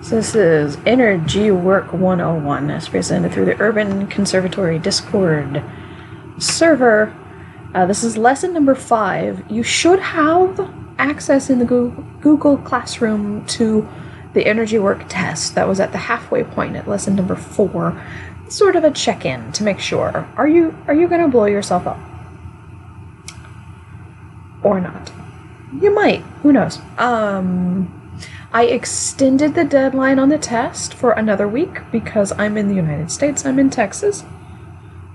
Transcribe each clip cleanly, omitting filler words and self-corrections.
So this is Energy Work 101 as presented through the Urban Conservatory Discord server. This is lesson number 5. You should have access in the Google Classroom to the Energy Work test that was at the halfway point at lesson number 4. Sort of a check-in to make sure. Are you going to blow yourself up? Or not? You might. Who knows? I extended the deadline on the test for another week because I'm in the United States. I'm in Texas.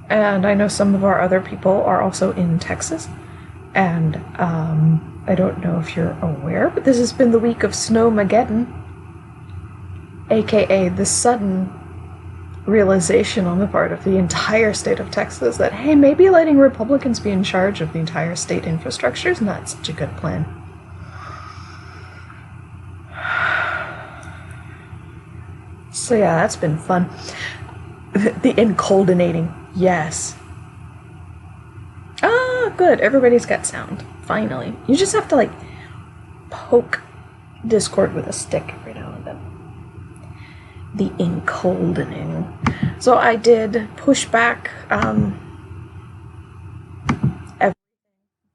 And I know some of our other people are also in Texas. And I don't know if you're aware, but this has been the week of Snowmageddon, aka the sudden realization on the part of the entire state of Texas that, hey, maybe letting Republicans be in charge of the entire state infrastructure is not such a good plan. So yeah, that's been fun. The encoldinating, yes. Ah, good. Everybody's got sound. Finally. You just have to, like, poke Discord with a stick every now and then. The encoldening. So I did push back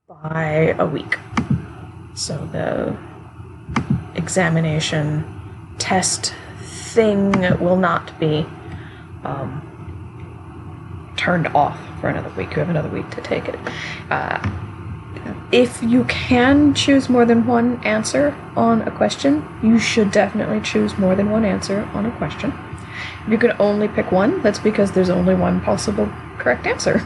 by a week. So the examination test thing will not be turned off for another week. You have another week to take it. If you can choose more than one answer on a question, you should definitely choose more than one answer on a question. If you can only pick one, that's because there's only one possible correct answer.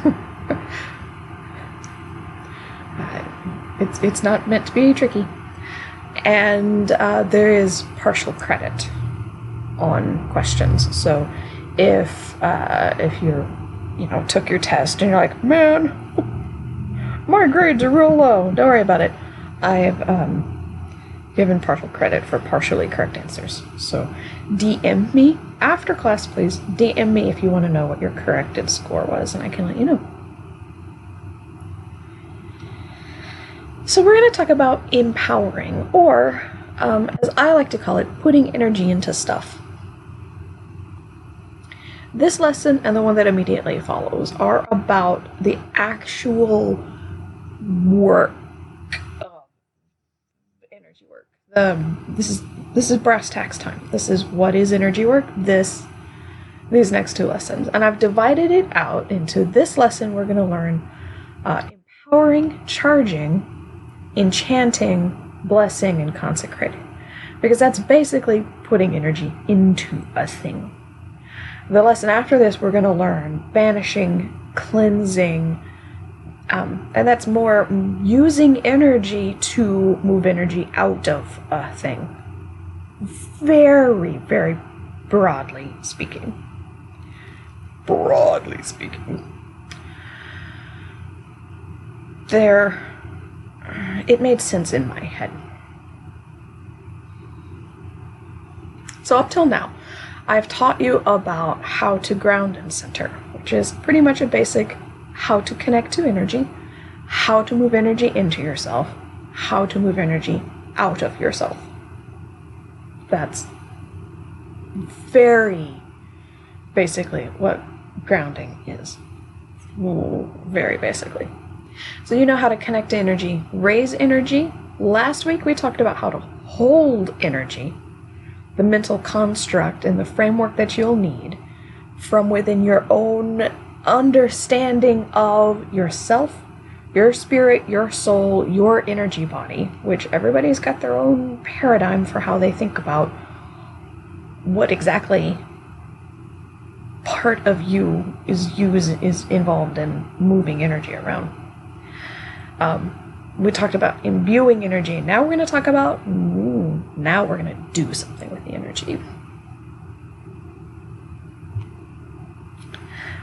It's not meant to be tricky. And there is partial credit on questions. So if you took your test and you're like, man, my grades are real low, don't worry about it. I've given partial credit for partially correct answers. So DM me after class, please. DM me if you want to know what your corrected score was, and I can let you know. So we're going to talk about empowering, or as I like to call it, putting energy into stuff. This lesson and the one that immediately follows are about the actual work of energy work. This is brass tacks time. This is what is energy work. These next 2 lessons, and I've divided it out into this lesson. We're going to learn empowering, charging, enchanting, blessing, and consecrating, because that's basically putting energy into a thing. The lesson after this, we're going to learn banishing, cleansing, and that's more using energy to move energy out of a thing. Very, very broadly speaking. It made sense in my head. So up till now, I've taught you about how to ground and center, which is pretty much a basic how to connect to energy, how to move energy into yourself, how to move energy out of yourself. That's very basically what grounding is. Very basically. So you know how to connect to energy, raise energy. Last week we talked about how to hold energy, the mental construct and the framework that you'll need from within your own understanding of yourself, your spirit, your soul, your energy body, which everybody's got their own paradigm for how they think about what exactly part of you is involved in moving energy around. We talked about imbuing energy. Now we're going to talk about, now we're going to do something with the energy.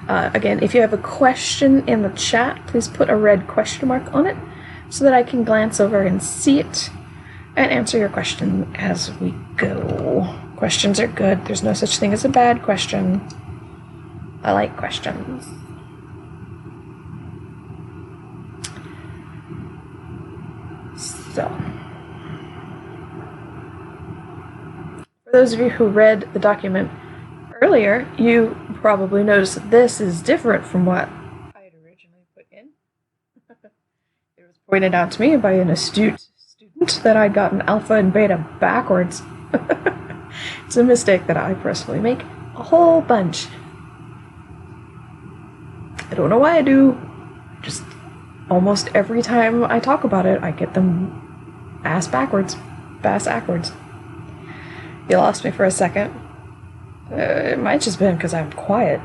Again, if you have a question in the chat, please put a red question mark on it so that I can glance over and see it and answer your question as we go. Questions are good. There's no such thing as a bad question. I like questions. So, for For those of you who read the document earlier, you probably noticed that this is different from what I had originally put in. It was pointed out to me by an astute student that I'd gotten alpha and beta backwards. It's a mistake that I personally make a whole bunch. I don't know why I do. Just almost every time I talk about it, I get them ass backwards. You lost me for a second. It might just been because I'm quiet.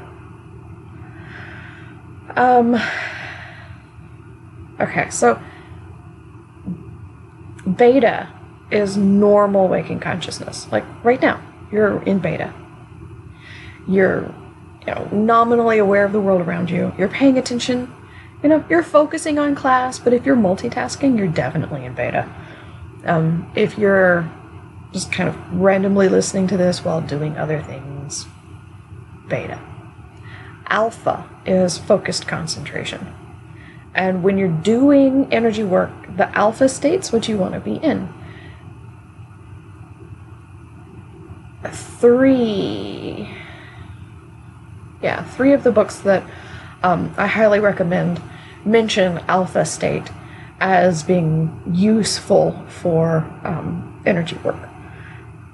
Okay, so beta is normal waking consciousness. Like right now, you're in beta. You're, nominally aware of the world around you. You're paying attention. You're focusing on class, but if you're multitasking, you're definitely in beta. If you're just kind of randomly listening to this while doing other things, beta. Alpha is focused concentration. And when you're doing energy work, the alpha state's what you want to be in. 3 of the books that I highly recommend mention alpha state as being useful for energy work.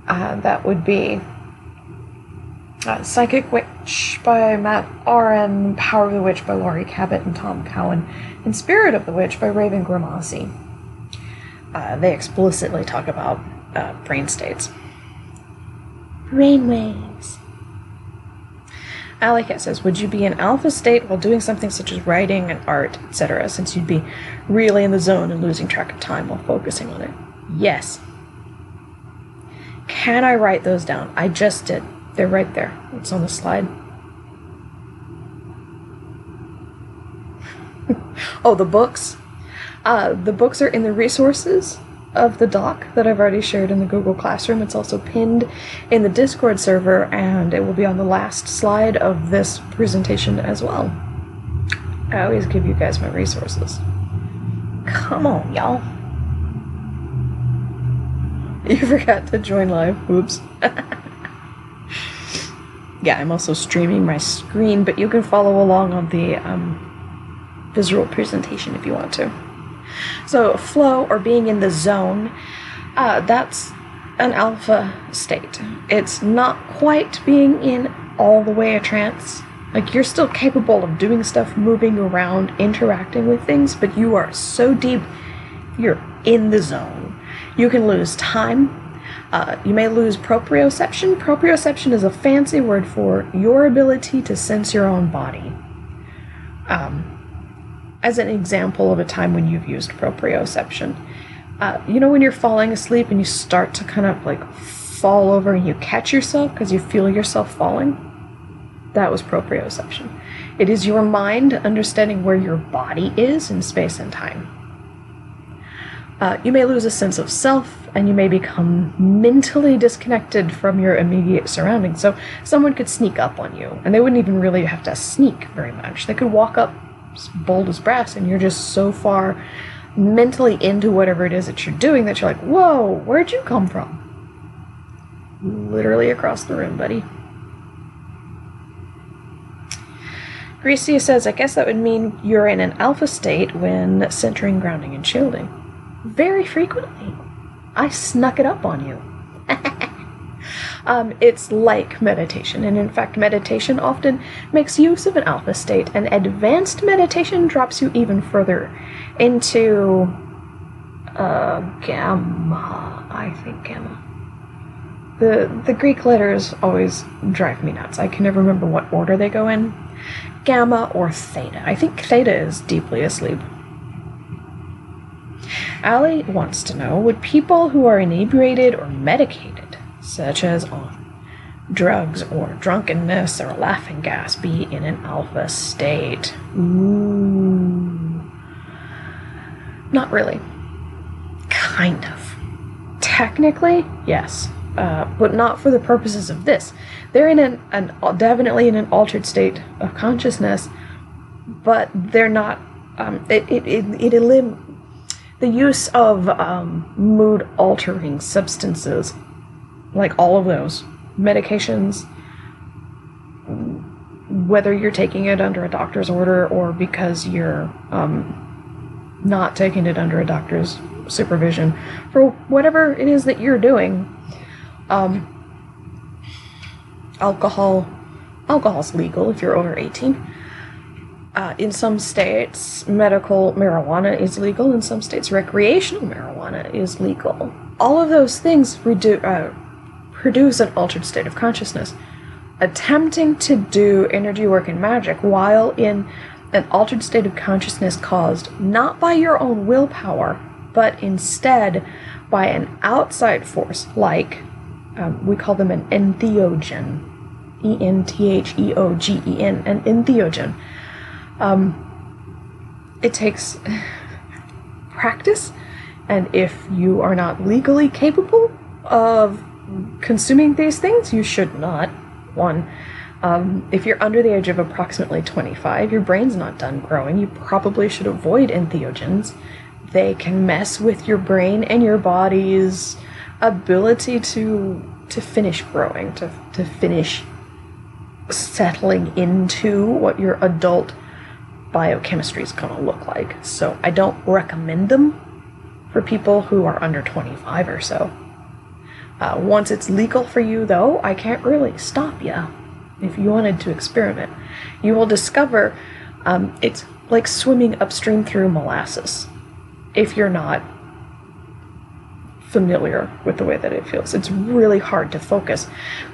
That would be Psychic Witch by Matt Aron, Power of the Witch by Laurie Cabot and Tom Cowan, and Spirit of the Witch by Raven Grimassi. They explicitly talk about brain states. Brainwaves. Allie says, would you be in alpha state while doing something such as writing and art, etc., since you'd be really in the zone and losing track of time while focusing on it? Yes. Can I write those down? I just did. They're right there. It's on the slide. Oh, the books? The books are in the resources of the doc that I've already shared in the Google Classroom. It's also pinned in the Discord server, and it will be on the last slide of this presentation as well. I always give you guys my resources. Come on, y'all. You forgot to join live. Oops. Yeah, I'm also streaming my screen, but you can follow along on the visual presentation if you want to. So flow, or being in the zone, that's an alpha state. It's not quite being in all the way a trance. Like, you're still capable of doing stuff, moving around, interacting with things, but you are so deep, you're in the zone. You can lose time. You may lose proprioception. Proprioception is a fancy word for your ability to sense your own body. As an example of a time when you've used proprioception, when you're falling asleep and you start to kind of like fall over and you catch yourself because you feel yourself falling? That was proprioception. It is your mind understanding where your body is in space and time. You may lose a sense of self, and you may become mentally disconnected from your immediate surroundings. So someone could sneak up on you, and they wouldn't even really have to sneak very much. They could walk up bold as brass, and you're just so far mentally into whatever it is that you're doing that you're like, whoa, where'd you come from? Literally across the room, buddy. Grecia says, I guess that would mean you're in an alpha state when centering, grounding, and shielding. Very frequently. I snuck it up on you. It's like meditation, and in fact, meditation often makes use of an alpha state, and advanced meditation drops you even further into gamma. I think gamma. The Greek letters always drive me nuts. I can never remember what order they go in. Gamma or theta. I think theta is deeply asleep. Allie wants to know, would people who are inebriated or medicated, such as on drugs or drunkenness or laughing gas, be in an alpha state? Ooh. Not really. Kind of. Technically, yes. But not for the purposes of this. They're in definitely in an altered state of consciousness, but they're not. The use of mood-altering substances like all of those medications, whether you're taking it under a doctor's order or because you're not taking it under a doctor's supervision, for whatever it is that you're doing, alcohol's legal if you're over 18. In some states, medical marijuana is legal. In some states, recreational marijuana is legal. All of those things produce an altered state of consciousness. Attempting to do energy work and magic while in an altered state of consciousness caused not by your own willpower, but instead by an outside force, like we call them an entheogen. entheogen, an entheogen. It takes practice, and if you are not legally capable of consuming these things, you should not. If you're under the age of approximately 25, your brain's not done growing, you probably should avoid entheogens. They can mess with your brain and your body's ability to finish growing, to finish settling into what your adult biochemistry is going to look like. So I don't recommend them for people who are under 25 or so. Once it's legal for you, though, I can't really stop you if you wanted to experiment. You will discover it's like swimming upstream through molasses if you're not familiar with the way that it feels. It's really hard to focus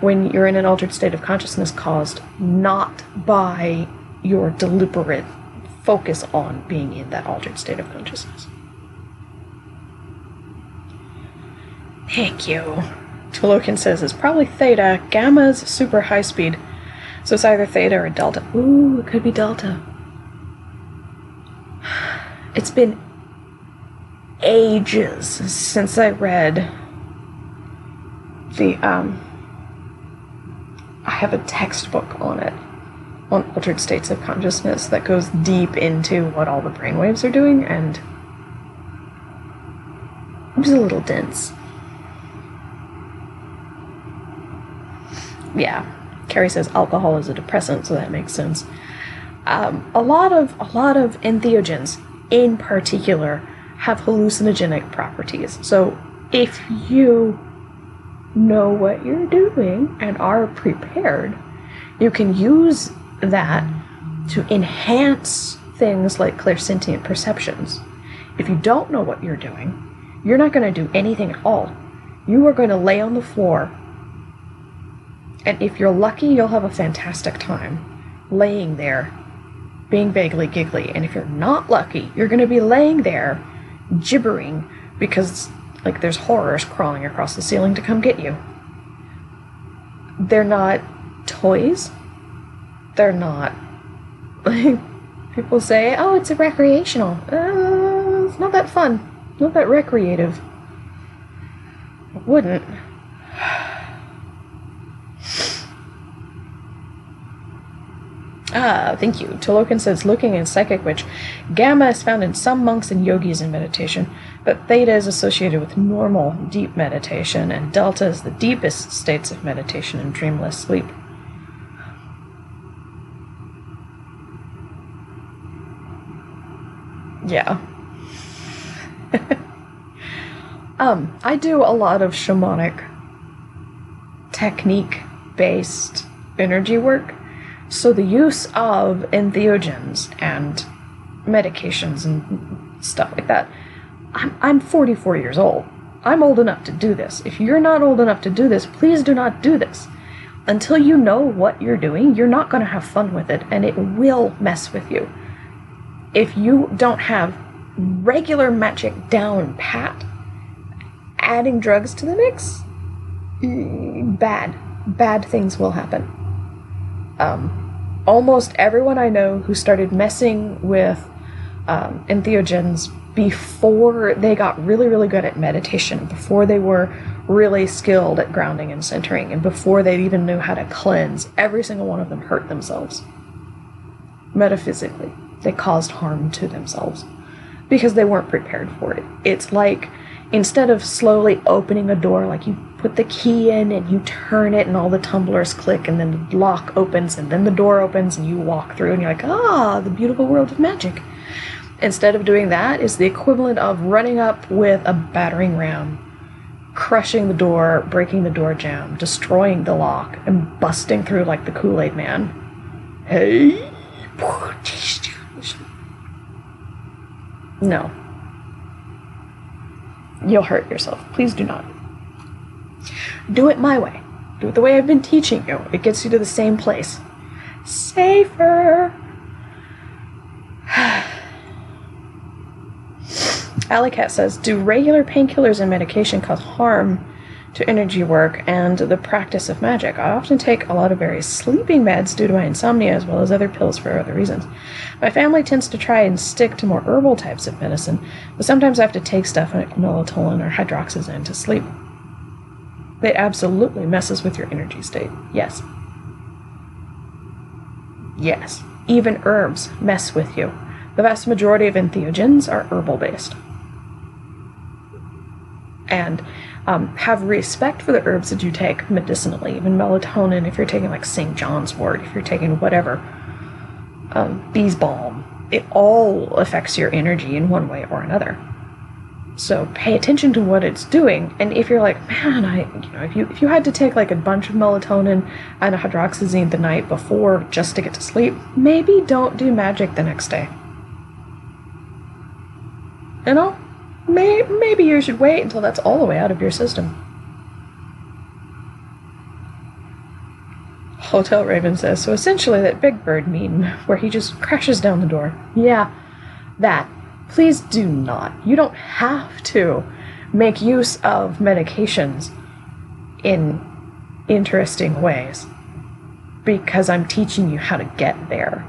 when you're in an altered state of consciousness caused not by your deliberate focus on being in that altered state of consciousness. Thank you. Tolokin says it's probably theta. Gamma's super high speed. So it's either theta or delta. Ooh, it could be delta. It's been ages since I read the, I have a textbook on it, on altered states of consciousness that goes deep into what all the brainwaves are doing, and it was a little dense. Yeah, Carrie says alcohol is a depressant, so that makes sense. A lot of entheogens, in particular, have hallucinogenic properties. So if you know what you're doing and are prepared, you can use that to enhance things like clairsentient perceptions. If you don't know what you're doing, you're not going to do anything at all. You are going to lay on the floor, and if you're lucky, you'll have a fantastic time laying there, being vaguely giggly. And if you're not lucky, you're going to be laying there gibbering because, like, there's horrors crawling across the ceiling to come get you. They're not toys. They're not, like, people say, oh, it's a recreational. It's not that fun. Not that recreative. I wouldn't. Thank you. Tolokin says, looking in Psychic Witch, gamma is found in some monks and yogis in meditation, but theta is associated with normal, deep meditation, and delta is the deepest states of meditation and dreamless sleep. Yeah. I do a lot of shamanic technique-based energy work. So the use of entheogens and medications and stuff like that, I'm 44 years old. I'm old enough to do this. If you're not old enough to do this, please do not do this. Until you know what you're doing, you're not going to have fun with it, and it will mess with you. If you don't have regular magic down pat, adding drugs to the mix, bad things will happen. Almost everyone I know who started messing with entheogens before they got really, really good at meditation, before they were really skilled at grounding and centering, and before they even knew how to cleanse, every single one of them hurt themselves. Metaphysically, they caused harm to themselves because they weren't prepared for it. It's like, instead of slowly opening a door like you put the key in and you turn it and all the tumblers click and then the lock opens and then the door opens and you walk through and you're like, ah, the beautiful world of magic. Instead of doing that is the equivalent of running up with a battering ram, crushing the door, breaking the door jamb, destroying the lock, and busting through like the Kool-Aid Man. Hey! No. You'll hurt yourself. Please do not. Do it my way. Do it the way I've been teaching you. It gets you to the same place. Safer! Alleycat says, do regular painkillers and medication cause harm to energy work and the practice of magic? I often take a lot of various sleeping meds due to my insomnia as well as other pills for other reasons. My family tends to try and stick to more herbal types of medicine, but sometimes I have to take stuff like melatonin or hydroxyzine to sleep. It absolutely messes with your energy state. Yes. Yes. Even herbs mess with you. The vast majority of entheogens are herbal-based. And have respect for the herbs that you take medicinally. Even melatonin, if you're taking like St. John's wort, if you're taking whatever, bee's balm, it all affects your energy in one way or another. So pay attention to what it's doing. And if you're like, man, if you had to take like a bunch of melatonin and a hydroxyzine the night before just to get to sleep, maybe don't do magic the next day. You know? Maybe you should wait until that's all the way out of your system. Hotel Raven says, so essentially that Big Bird meme where he just crashes down the door. Yeah, that. Please do not. You don't have to make use of medications in interesting ways because I'm teaching you how to get there.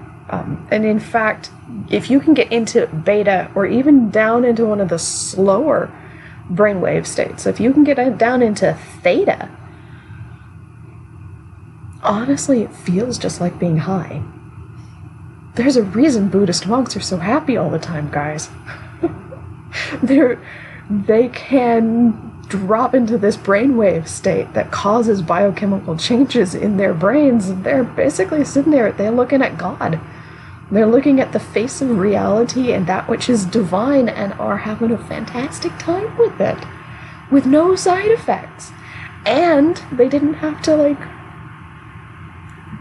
And in fact, if you can get into beta or even down into one of the slower brainwave states, if you can get down into theta, honestly, it feels just like being high. There's a reason Buddhist monks are so happy all the time, guys. They can drop into this brainwave state that causes biochemical changes in their brains. They're basically sitting there, they're looking at God. They're looking at the face of reality and that which is divine and are having a fantastic time with it. With no side effects. And they didn't have to, like,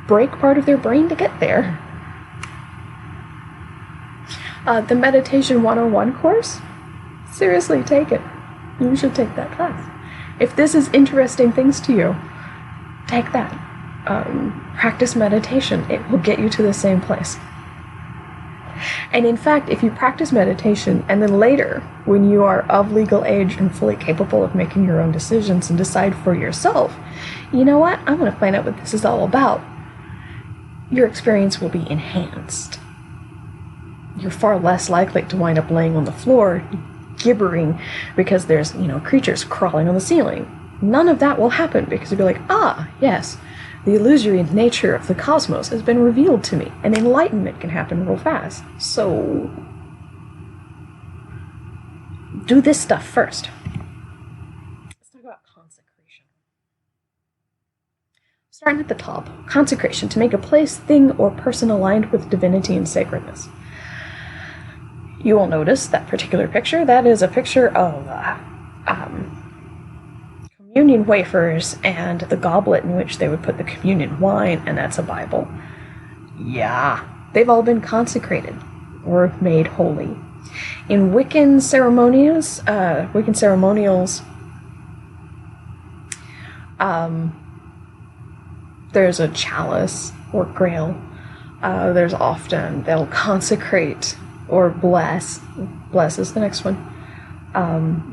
break part of their brain to get there. The Meditation 101 course, seriously, take it. You should take that class. If this is interesting things to you, take that. Practice meditation. It will get you to the same place. And in fact, if you practice meditation and then later, when you are of legal age and fully capable of making your own decisions and decide for yourself, you know what? I'm going to find out what this is all about. Your experience will be enhanced. You're far less likely to wind up laying on the floor gibbering because there's, creatures crawling on the ceiling. None of that will happen because you'll be like, ah, yes, the illusory nature of the cosmos has been revealed to me, and enlightenment can happen real fast. So, do this stuff first. Let's talk about consecration. Starting at the top, consecration, to make a place, thing, or person aligned with divinity and sacredness. You will notice that particular picture. That is a picture of communion wafers and the goblet in which they would put the communion wine, and that's a Bible. Yeah, they've all been consecrated or made holy. In Wiccan ceremonials, there's a chalice or grail. There's often, they'll consecrate or bless is the next one,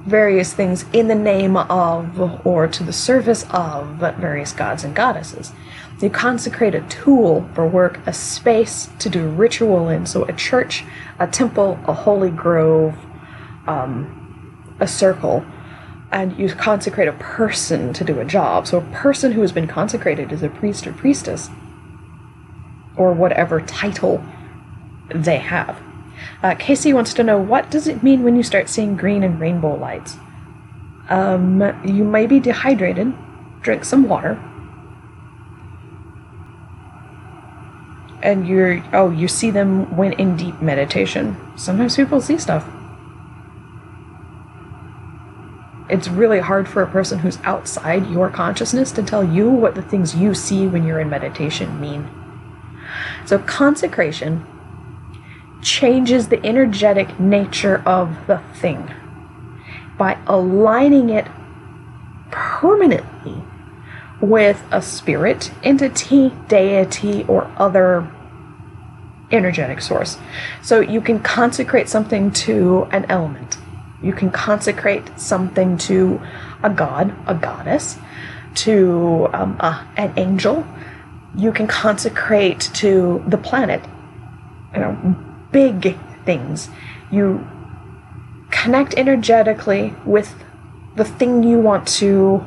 various things in the name of or to the service of various gods and goddesses. You consecrate a tool for work, a space to do ritual in, so a church, a temple, a holy grove, a circle, and you consecrate a person to do a job. So a person who has been consecrated is a priest or priestess, or whatever title they have. Casey wants to know, what does it mean when you start seeing green and rainbow lights? You may be dehydrated. Drink some water. And you see them when in deep meditation. Sometimes people see stuff. It's really hard for a person who's outside your consciousness to tell you what the things you see when you're in meditation mean. So consecration changes the energetic nature of the thing by aligning it permanently with a spirit, entity, deity, or other energetic source. So you can consecrate something to an element. You can consecrate something to a god, a goddess, to an angel. You can consecrate to the planet. Big things. You connect energetically with the thing you want to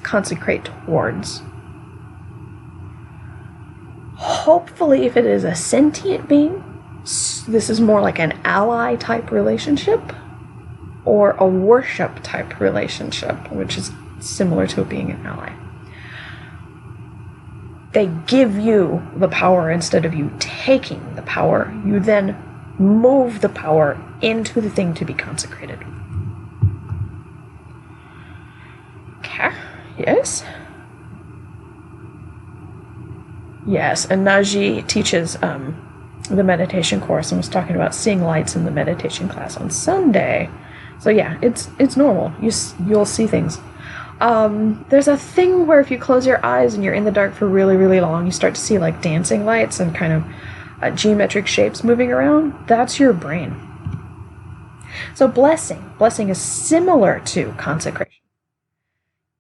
consecrate towards. Hopefully, if it is a sentient being, this is more like an ally type relationship or a worship type relationship, which is similar to being an ally. They give you the power instead of you taking the power. You then move the power into the thing to be consecrated. Okay. Yes. Yes, and Naji teaches the meditation course and was talking about seeing lights in the meditation class on Sunday. So yeah, it's normal. You'll see things. There's a thing where if you close your eyes and you're in the dark for really, really long, you start to see like dancing lights and kind of geometric shapes moving around. That's your brain. So blessing is similar to consecration.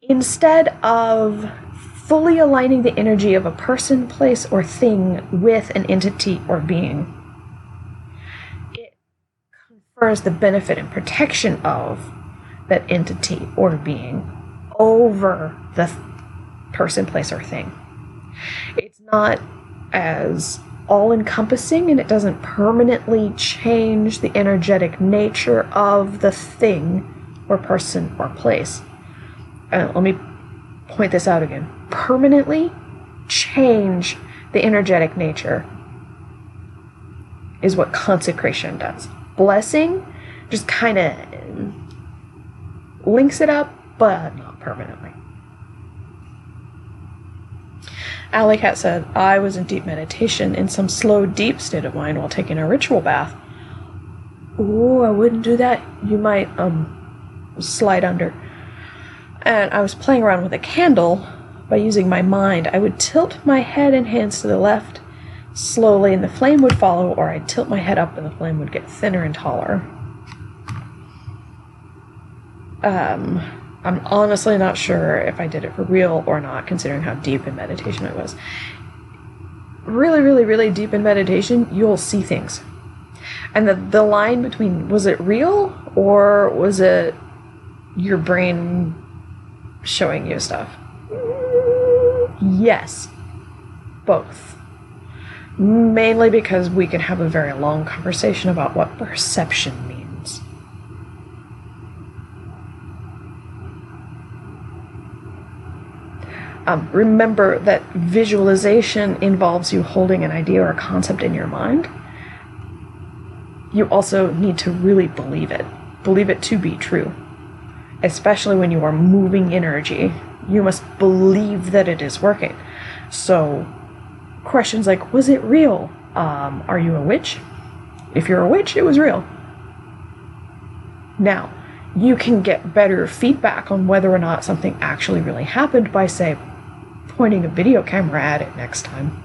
Instead of fully aligning the energy of a person, place, or thing with an entity or being, it confers the benefit and protection of that entity or being over the person, place, or thing. It's not as all-encompassing, and it doesn't permanently change the energetic nature of the thing or person or place. Let me point this out again. Permanently change the energetic nature is what consecration does. Blessing just kind of links it up, but not permanently. Alley Cat said, I was in deep meditation in some slow, deep state of mind while taking a ritual bath. Ooh, I wouldn't do that. You might slide under. And I was playing around with a candle by using my mind. I would tilt my head and hands to the left slowly, and the flame would follow, or I'd tilt my head up and the flame would get thinner and taller. I'm honestly not sure if I did it for real or not, considering how deep in meditation I was. Really, really, really deep in meditation, you'll see things. And the line between, was it real or was it your brain showing you stuff? Yes. Both. Mainly because we can have a very long conversation about what perception means. Remember that visualization involves you holding an idea or a concept in your mind. You also need to really believe it. Believe it to be true. Especially when you are moving energy. You must believe that it is working. So, questions like, was it real? Are you a witch? If you're a witch, it was real. Now, you can get better feedback on whether or not something actually really happened by, say, pointing a video camera at it next time.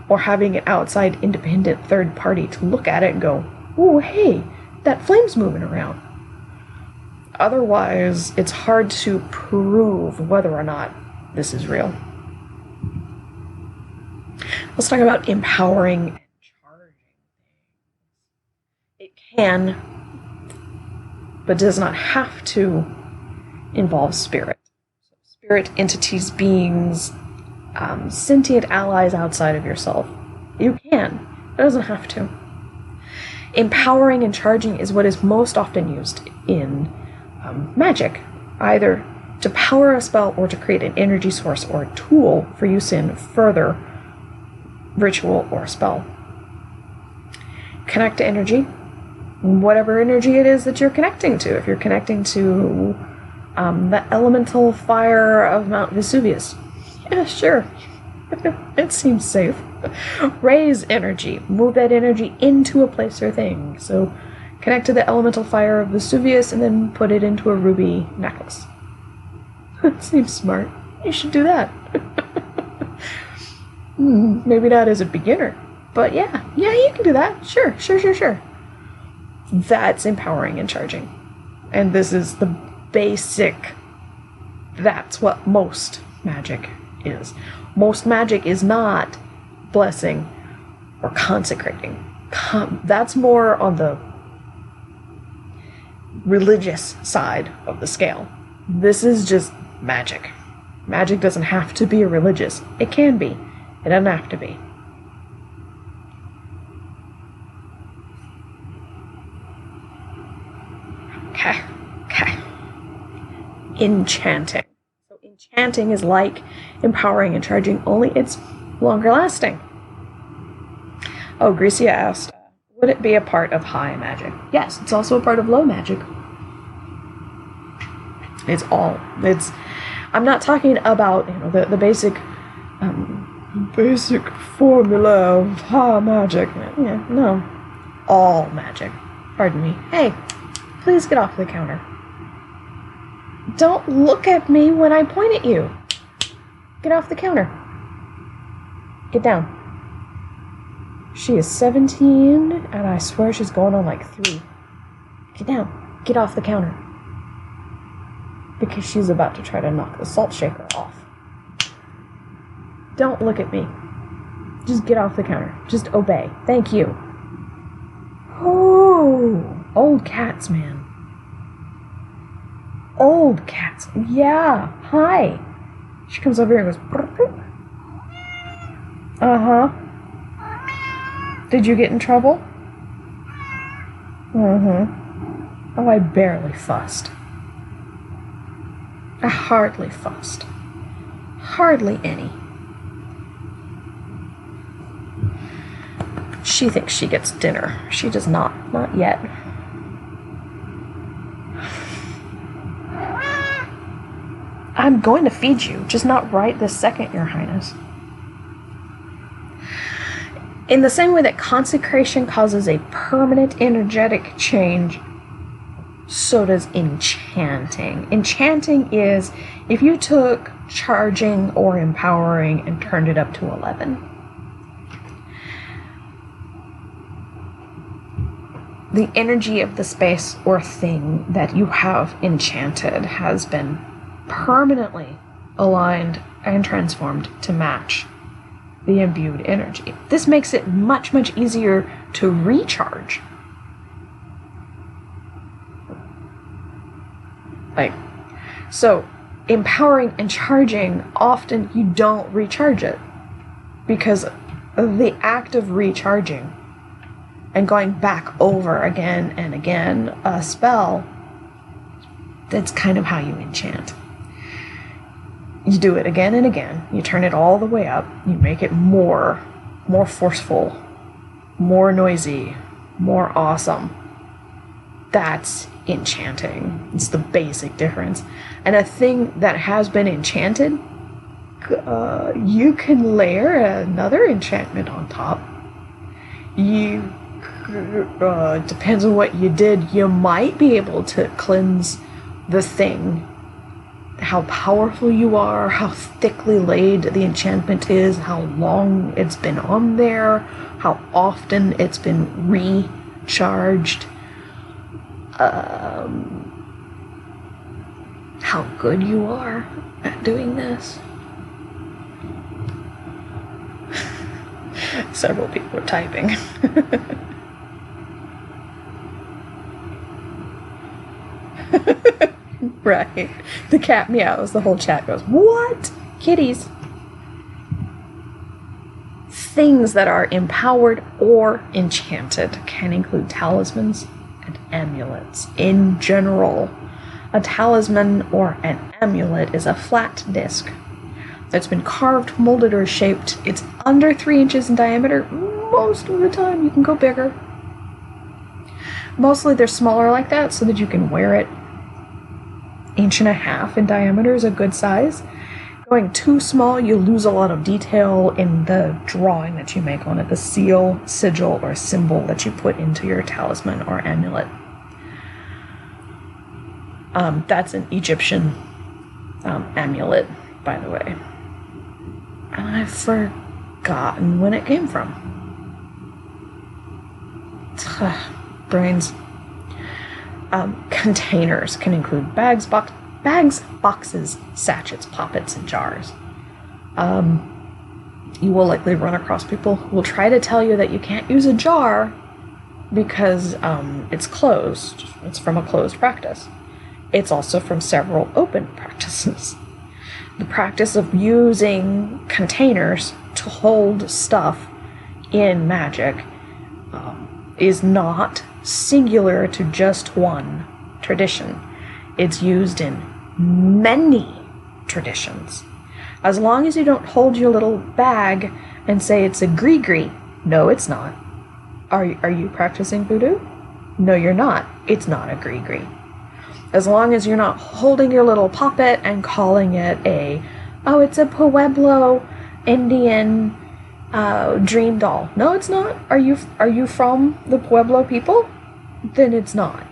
Or having an outside independent third party to look at it and go, oh, hey, that flame's moving around. Otherwise, it's hard to prove whether or not this is real. Let's talk about empowering and charging. It can, but does not have to, involve spirit. So spirit, entities, beings, sentient allies outside of yourself. You can. It doesn't have to. Empowering and charging is what is most often used in magic, either to power a spell or to create an energy source or a tool for use in further ritual or spell. Connect to energy, whatever energy it is that you're connecting to. If you're connecting to the elemental fire of Mount Vesuvius, yeah, sure. It seems safe. Raise energy. Move that energy into a place or thing. So connect to the elemental fire of Vesuvius and then put it into a ruby necklace. Seems smart. You should do that. Maybe not as a beginner, but yeah, you can do that. Sure. That's empowering and charging. And this is the basic. That's what most magic is. Most magic is not blessing or consecrating. That's more on the religious side of the scale. This is just magic. Magic doesn't have to be religious. It can be. It doesn't have to be. Okay. Enchanting. So enchanting is like empowering and charging, only it's longer lasting. Oh, Grecia asked, would it be a part of high magic? Yes, it's also a part of low magic. I'm not talking about, the basic formula of high magic. Yeah, no. All magic. Pardon me. Hey, please get off the counter. Don't look at me when I point at you. Get off the counter. Get down. She is 17, and I swear she's going on like 3. Get down. Get off the counter. Because she's about to try to knock the salt shaker off. Don't look at me. Just get off the counter. Just obey. Thank you. Oh, old cats, man. Old cats. Yeah. Hi. She comes over here and goes. Uh-huh. Did you get in trouble? Mm-hmm. Oh, I barely fussed. I hardly fussed. Hardly any. She thinks she gets dinner. She does not. Not yet. I'm going to feed you, just not right this second, Your Highness. In the same way that consecration causes a permanent energetic change, so does enchanting. Enchanting is if you took charging or empowering and turned it up to 11. The energy of the space or thing that you have enchanted has been permanently aligned and transformed to match the imbued energy. This makes it much, much easier to recharge. So empowering and charging, often you don't recharge it because the act of recharging and going back over again and again a spell, that's kind of how you enchant. You do it again and again. You turn it all the way up. You make it more forceful, more noisy, more awesome. That's enchanting. It's the basic difference. And a thing that has been enchanted, you can layer another enchantment on top. Depends on what you did. You might be able to cleanse the thing. How powerful you are, how thickly laid the enchantment is, how long it's been on there, how often it's been recharged, how good you are at doing this. Several people are typing. Right. The cat meows. The whole chat goes, what? Kitties. Things that are empowered or enchanted can include talismans and amulets in general. A talisman or an amulet is a flat disc that's been carved, molded, or shaped. It's under 3 inches in diameter. Most of the time, you can go bigger. Mostly they're smaller like that so that you can wear it. 1.5 inches in diameter is a good size. Going too small, you lose a lot of detail in the drawing that you make on it, the seal, sigil, or symbol that you put into your talisman or amulet. That's an Egyptian amulet, by the way. And I've forgotten when it came from. Brains. Containers can include bags, boxes, sachets, poppets, and jars. You will likely run across people who will try to tell you that you can't use a jar because it's closed. It's from a closed practice. It's also from several open practices. The practice of using containers to hold stuff in magic is not singular to just one tradition. It's used in many traditions. As long as you don't hold your little bag and say it's a gree-gree. No, it's not. Are you practicing voodoo? No, you're not. It's not a gree-gree. As long as you're not holding your little puppet and calling it it's a Pueblo Indian dream doll. No, it's not. Are you from the Pueblo people? Then it's not.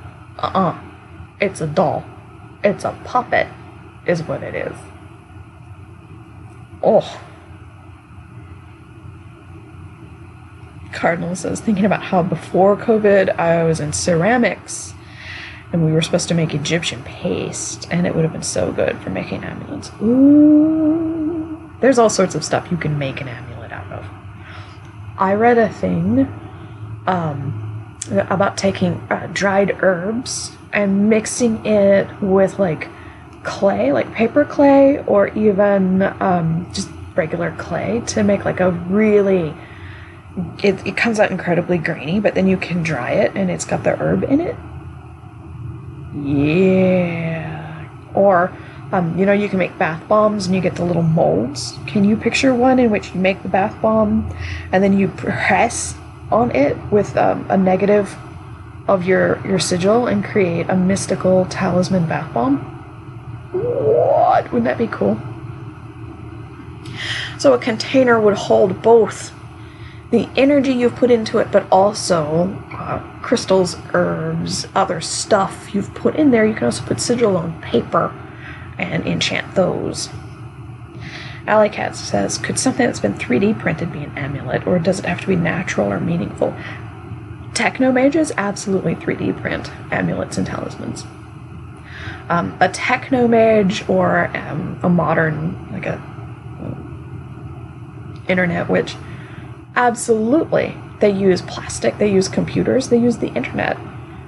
It's a doll. It's a puppet, is what it is. Oh. Cardinal says, thinking about how before COVID I was in ceramics and we were supposed to make Egyptian paste and it would have been so good for making amulets. Ooh. There's all sorts of stuff you can make an amulet out of. I read a thing about taking dried herbs and mixing it with like clay, like paper clay, or even just regular clay to make like a really, it comes out incredibly grainy, but then you can dry it and it's got the herb in it. Yeah. Or, you can make bath bombs and you get the little molds. Can you picture one in which you make the bath bomb and then you press on it with a negative of your sigil and create a mystical talisman bath bomb? What? Wouldn't that be cool? So a container would hold both the energy you've put into it, but also crystals, herbs, other stuff you've put in there. You can also put sigil on paper and enchant those. Alleycat says, could something that's been 3D printed be an amulet, or does it have to be natural or meaningful? Technomages absolutely 3D print amulets and talismans. A technomage or a modern, like a internet witch, absolutely. They use plastic, they use computers, they use the internet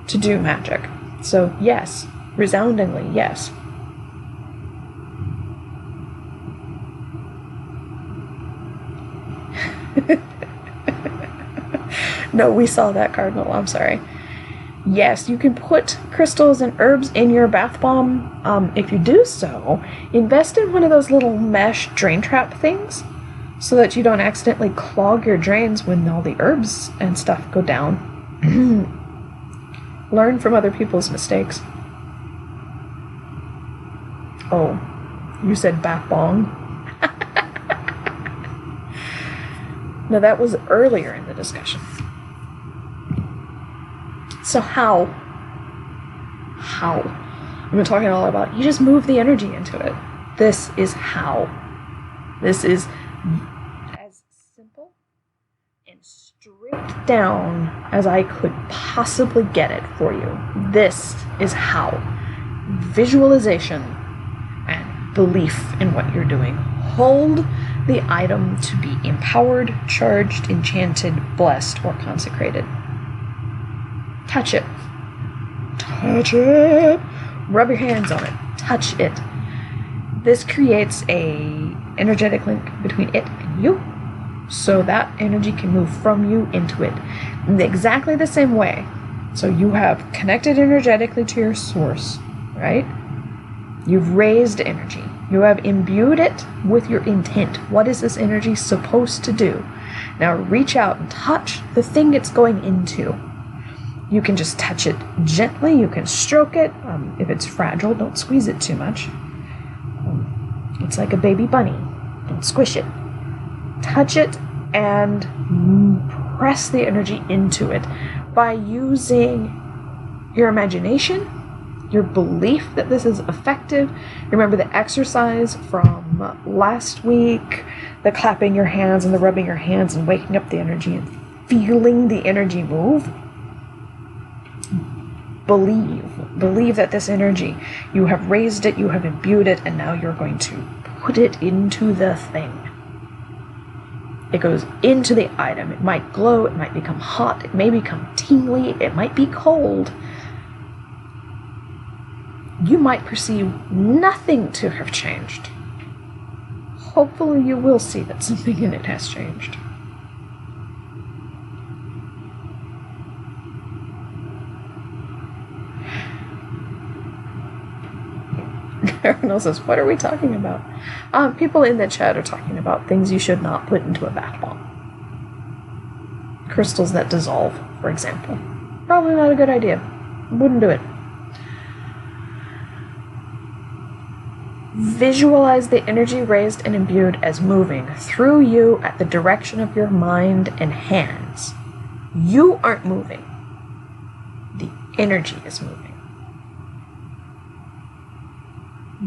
to do magic. So yes, resoundingly yes. No, we saw that, Cardinal. I'm sorry. Yes, you can put crystals and herbs in your bath bomb. If you do so, invest in one of those little mesh drain trap things so that you don't accidentally clog your drains when all the herbs and stuff go down. Learn from other people's mistakes. Oh, you said bath bong. No, that was earlier in the discussion. So how? I've been talking all about, you just move the energy into it. This is how. This is as simple and stripped down as I could possibly get it for you. This is how. Visualization and belief in what you're doing. Hold the item to be empowered, charged, enchanted, blessed, or consecrated. Touch it. Touch it. Rub your hands on it. Touch it. This creates a energetic link between it and you, so that energy can move from you into it in exactly the same way. So you have connected energetically to your source, right? You've raised energy. You have imbued it with your intent. What is this energy supposed to do? Now reach out and touch the thing it's going into. You can just touch it gently. You can stroke it. If it's fragile, don't squeeze it too much. It's like a baby bunny. Don't squish it. Touch it and press the energy into it by using your imagination, your belief that this is effective. Remember the exercise from last week, the clapping your hands and the rubbing your hands and waking up the energy and feeling the energy move? Believe that this energy, you have raised it, you have imbued it, and now you're going to put it into the thing. It goes into the item. It might glow, it might become hot, it may become tingly, it might be cold. You might perceive nothing to have changed. Hopefully you will see that something in it has changed. Everyone says, what are we talking about? People in the chat are talking about things you should not put into a bath bomb. Crystals that dissolve, for example. Probably not a good idea. Wouldn't do it. Visualize the energy raised and imbued as moving through you at the direction of your mind and hands. You aren't moving. The energy is moving.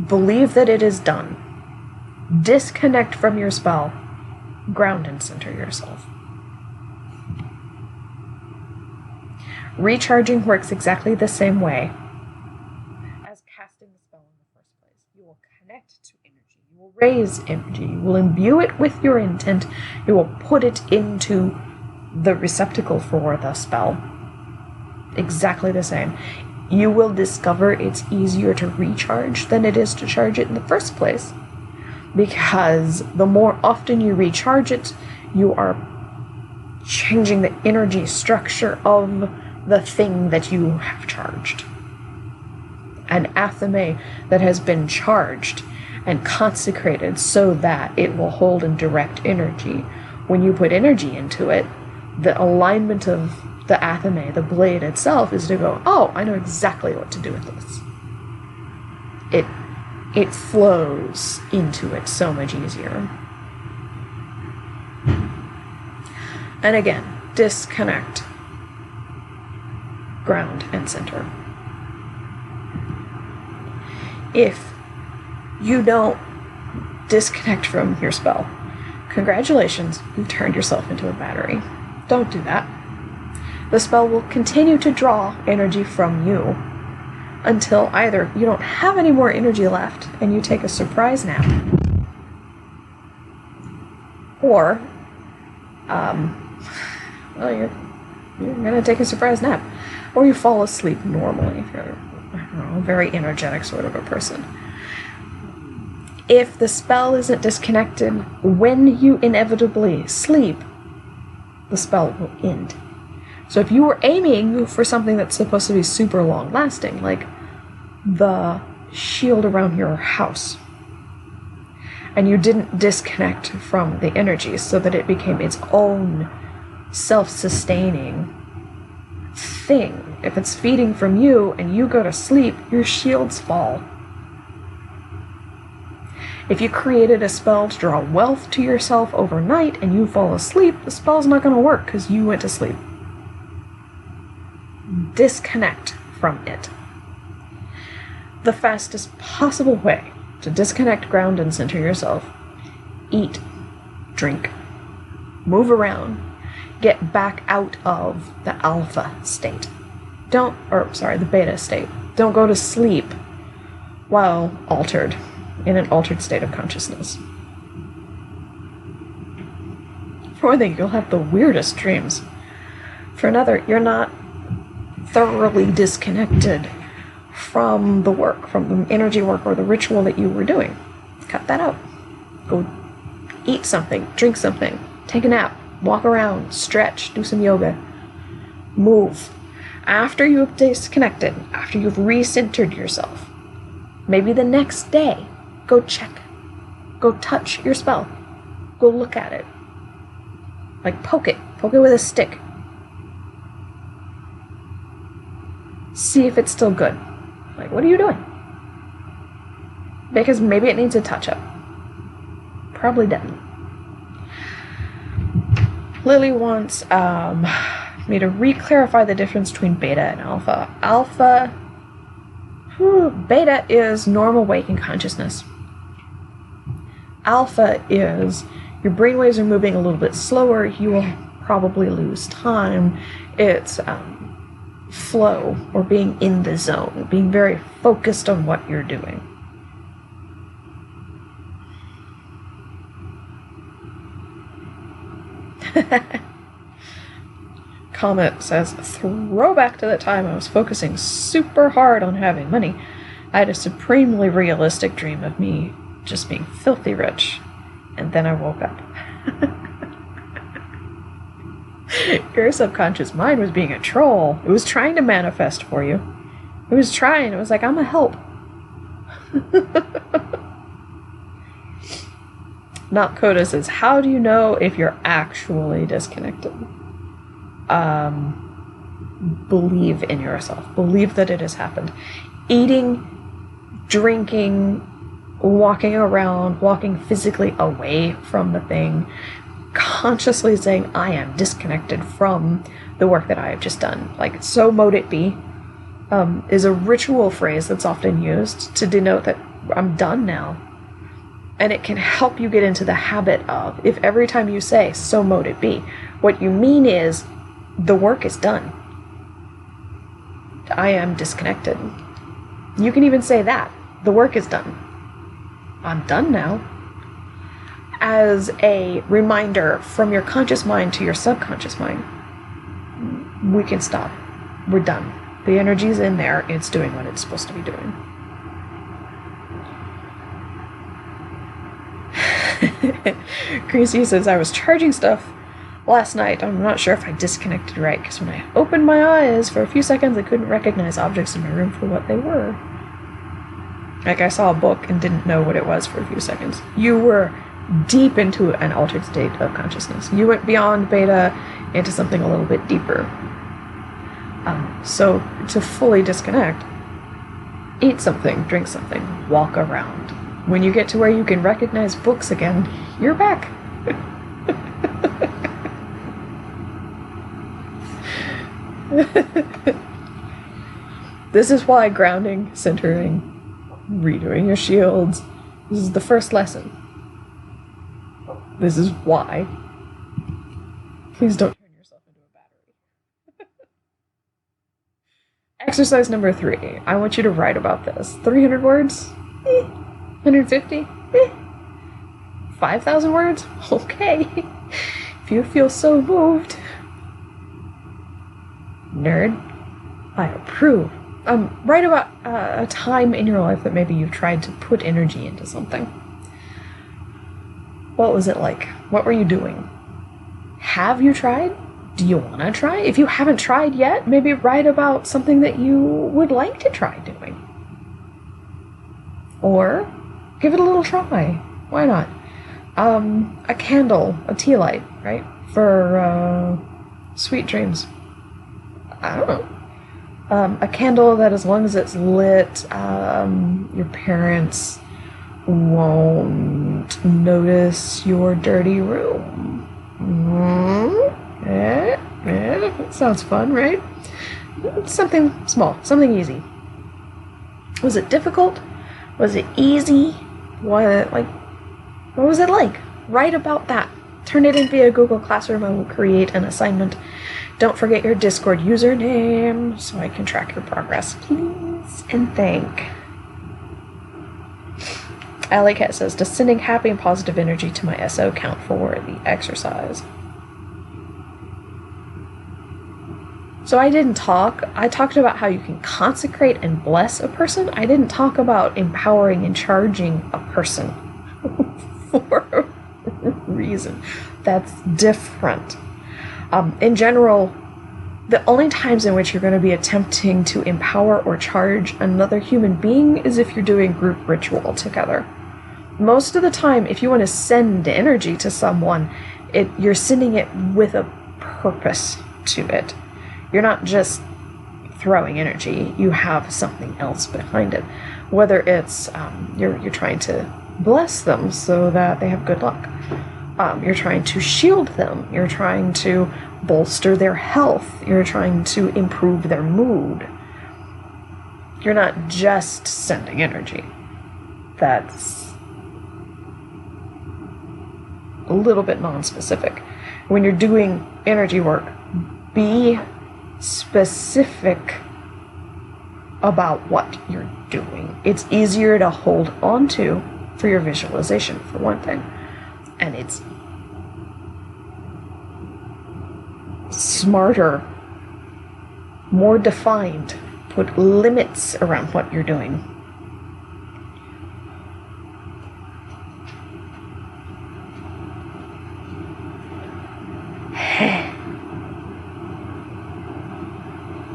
Believe that it is done. Disconnect from your spell. Ground and center yourself. Recharging works exactly the same way as casting the spell in the first place. You will connect to energy. You will raise energy. You will imbue it with your intent. You will put it into the receptacle for the spell. Exactly the same. You will discover it's easier to recharge than it is to charge it in the first place. Because the more often you recharge it, you are changing the energy structure of the thing that you have charged. An athame that has been charged and consecrated so that it will hold and direct energy. When you put energy into it, the alignment of the athame, the blade itself, is to go, oh, I know exactly what to do with this. It flows into it so much easier. And again, disconnect, ground, and center. If you don't disconnect from your spell, congratulations, you've turned yourself into a battery. Don't do that. The spell will continue to draw energy from you until either you don't have any more energy left and you take a surprise nap, or you're gonna take a surprise nap, or you fall asleep normally if you're, I don't know, a very energetic sort of a person. If the spell isn't disconnected when you inevitably sleep, the spell will end. So if you were aiming for something that's supposed to be super long lasting, like the shield around your house, and you didn't disconnect from the energy so that it became its own self-sustaining thing, if it's feeding from you and you go to sleep, your shields fall. If you created a spell to draw wealth to yourself overnight and you fall asleep, the spell's not going to work because you went to sleep. Disconnect from it. The fastest possible way to disconnect, ground, and center yourself: eat, drink, move around, get back out of the alpha state. The beta state. Don't go to sleep while altered, in an altered state of consciousness. For one thing, you'll have the weirdest dreams. For another, you're not thoroughly disconnected from the work, from the energy work or the ritual that you were doing. Cut that out. Go eat something, drink something, take a nap, walk around, stretch, do some yoga, move. After you've disconnected, after you've recentered yourself, Maybe the next day, go check. Go touch your spell. Go look at it. Like poke it. Poke it with a stick. See if it's still good. Like, what are you doing? Because maybe it needs a touch-up. Probably doesn't. Lily wants me to re-clarify the difference between beta and alpha. Beta is normal waking consciousness. Alpha is your brainwaves are moving a little bit slower. You will probably lose time. It's flow, or being in the zone, being very focused on what you're doing. Comet says, throwback to the time I was focusing super hard on having money. I had a supremely realistic dream of me just being filthy rich, and then I woke up. Your subconscious mind was being a troll. It was trying to manifest for you. It was trying. It was like, I'm a help. Not Coda says, how do you know if you're actually disconnected? Believe in yourself. Believe that it has happened. Eating, drinking, walking around, walking physically away from the thing, consciously saying, I am disconnected from the work that I have just done. Like, so mote it be, is a ritual phrase that's often used to denote that I'm done now. And it can help you get into the habit of, if every time you say, so mote it be, what you mean is, the work is done. I am disconnected. You can even say that. The work is done. I'm done now. As a reminder from your conscious mind to your subconscious mind, we can stop. We're done. The energy's in there. It's doing what it's supposed to be doing. Greasy says, I was charging stuff last night. I'm not sure if I disconnected right, because when I opened my eyes for a few seconds, I couldn't recognize objects in my room for what they were. Like, I saw a book and didn't know what it was for a few seconds. You were deep into an altered state of consciousness. You went beyond beta into something a little bit deeper. So to fully disconnect, eat something, drink something, walk around. When you get to where you can recognize books again, you're back. This is why grounding, centering, redoing your shields, this is the first lesson. This is why. Please don't turn yourself into a battery. Exercise number 3. I want you to write about this. 300 words? 150? 5,000 words? Okay. If you feel so moved. Nerd. I approve. Write about a time in your life that maybe you've tried to put energy into something. What was it like? What were you doing? Have you tried? Do you want to try? If you haven't tried yet, maybe write about something that you would like to try doing. Or give it a little try. Why not? A candle, a tea light, right? For sweet dreams. I don't know. A candle that, as long as it's lit, your parents won't notice your dirty room. That sounds fun, right? Something small, something easy. Was it difficult? Was it easy? What was it like? Write about that. Turn it in via Google Classroom. I will create an assignment. Don't forget your Discord username so I can track your progress, please, and thank. Alley Cat says, does sending happy and positive energy to my SO count for the exercise? So I didn't talk. I talked about how you can consecrate and bless a person. I didn't talk about empowering and charging a person for a reason. That's different. In general, The only times in which you're going to be attempting to empower or charge another human being is if you're doing group ritual together. Most of the time, if you want to send energy to someone, you're sending it with a purpose to it. You're not just throwing energy, you have something else behind it. Whether it's you're trying to bless them so that they have good luck. You're trying to shield them. You're trying to bolster their health. You're trying to improve their mood. You're not just sending energy. That's a little bit non-specific. When you're doing energy work, be specific about what you're doing. It's easier to hold on to for your visualization, for one thing. And it's smarter, more defined, put limits around what you're doing.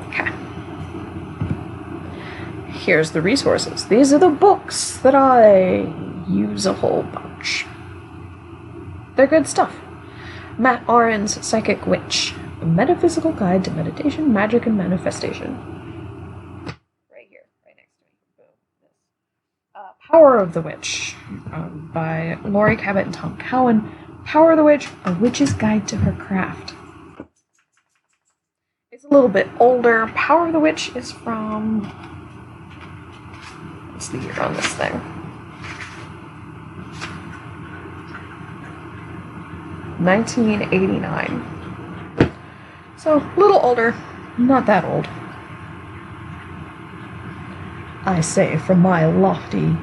Okay. Here's the resources. These are the books that I use a whole bunch. They're good stuff. Matt Aron's Psychic Witch, a metaphysical guide to meditation, magic, and manifestation. Right here, right next to me. Boom. Power of the Witch, by Laurie Cabot and Tom Cowan. Power of the Witch, a witch's guide to her craft. It's a little bit older. Power of the Witch is from... what's the year on this thing? 1989. So, a little older, not that old. I say from my lofty,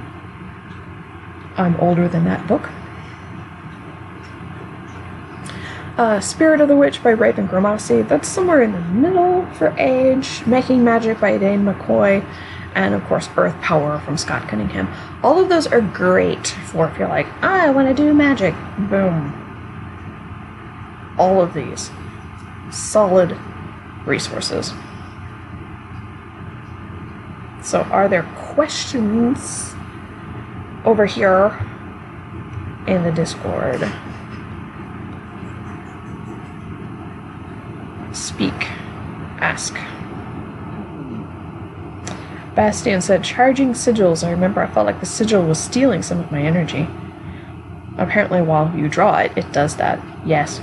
I'm older than that book. Spirit of the Witch by Raven Gramassi. That's somewhere in the middle for age. Making Magic by Dane McCoy. And of course, Earth Power from Scott Cunningham. All of those are great for if you're like, I want to do magic. Boom. All of these solid resources. So are there questions over here in the Discord? Speak. Ask. Bastian said, charging sigils. I remember I felt like the sigil was stealing some of my energy. Apparently while you draw it, it does that. Yes.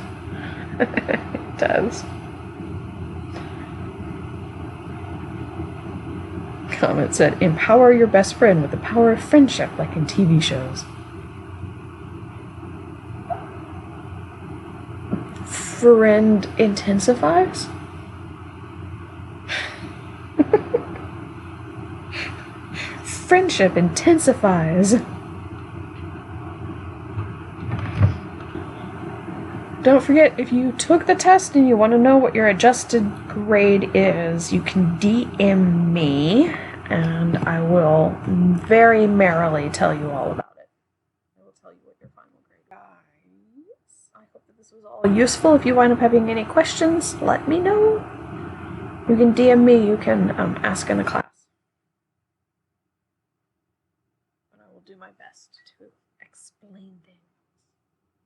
It does. Comment said, empower your best friend with the power of friendship like in TV shows. Friend intensifies? Friendship intensifies. Don't forget, if you took the test and you want to know what your adjusted grade is, you can DM me, and I will very merrily tell you all about it. I will tell you what your final grade is. Guys, I hope that this was all useful. If you wind up having any questions, let me know. You can DM me, you can ask in the class.